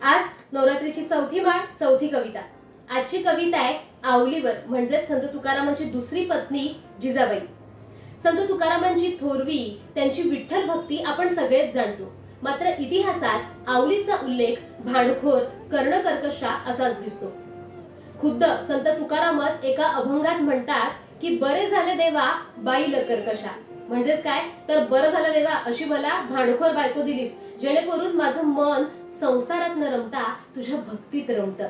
आज नवरात्रीची चौथी माळ, चौथी कविता। आजची कविता आहे आवलीवर, म्हणजे संत तुकारामांची दुसरी पत्नी जिजाबाई। संत तुकारामांची थोरवी, त्यांची विठ्ठल भक्ती आपण सगळेच जाणतो। मात्र इतिहासात आवलीचा उल्लेख भांडखोर, कर्णकर्कशा असाच दिसतो। खुद्द संत तुकारामच एका अभंगात म्हणतात की बरे झाले देवा बाईल कर्कशा, म्हणजेच काय तर बरं झालं देवा अशी मला भांडखोर बायको दिलीस, जेणेकरून माझं मन संसारात न रमता तुझ्या भक्तीत रमतं।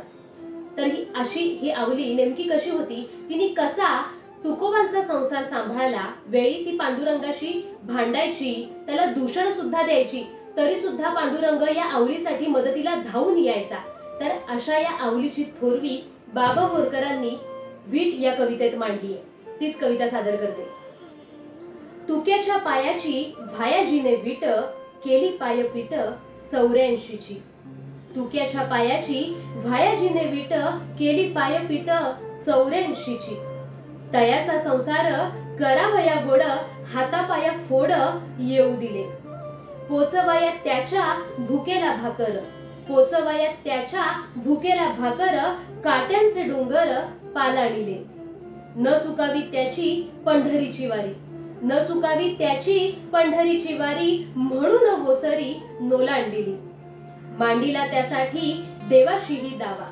तर ही आवली नेमकी कशी होती, तिने कसा तुकोबांचा संसार सांभाळला, वेळी ती पांडुरंगाशी भांडायची, त्याला दूषण सुद्धा द्यायची, तरी सुद्धा पांडुरंग या आवलीसाठी मदतीला धावून यायचा। तर अशा या आवलीची थोरवी बाबा बोरकरांनी वीट या कवितेत मांडली आहे। तीच कविता सादर करते। तुक्याच्या पायाची भायाजीने वीट, केली पायपीट 84ची। तुक्याच्या पायाची भायाजीने वीट, केली पायपीट 84ची। तयाचा संसार करावया गोड, हातापाया फोड येऊ दिले। पोचवया त्याच्या भुकेला भाकर, पोचवया त्याच्या भुकेला भाकर, काट्यांचे डोंगर पालाडिले। न चुकावी त्याची पंढरीची वारी, न चुकावी त्याची पंढरीची वारी, म्हणून गोसरी नोलांडिली। मांडीला त्यासाठी देवाशीही दावा,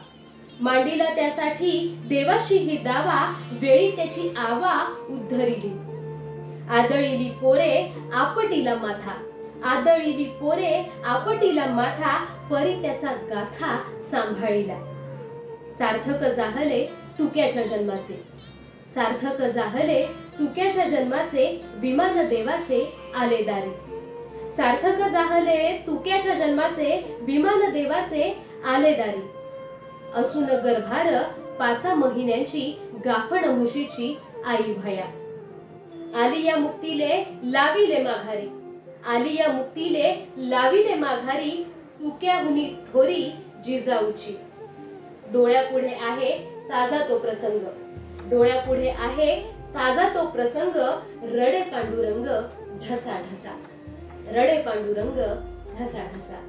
मांडीला त्यासाठी देवाशीही दावा, वेळी त्याची आवा उद्धरिली। आदळीली पोरे आपटीला माथा, आदळीली पोरे आपटीला माथा, परी त्याचा गाथा सांभाळीला। सार्थक जाहले तुक्याच्या जन्माचे, सार्थक जाहले तुक्याच्या जन्माचे, विमान देवाचे आले दारी। सार्थक जाहले तुक्याच्या जन्माचे, विमान देवाचे आले दारी। असून गर्भार 5 महिन्यांची, गाफण म्हशीची आई भया। आली या मुक्तीले लाविले माघारी, आली या मुक्तीले लाविले माघारी, तुक्याहुनी थोरी जिजाऊची। डोळ्यापुढे आहे ताजा तो प्रसंग, डोळ्यापुढे आहे ताजा तो प्रसंग, रडे पांडुरंग ढसा ढसा, रडे पांडुरंग ढसा ढसा।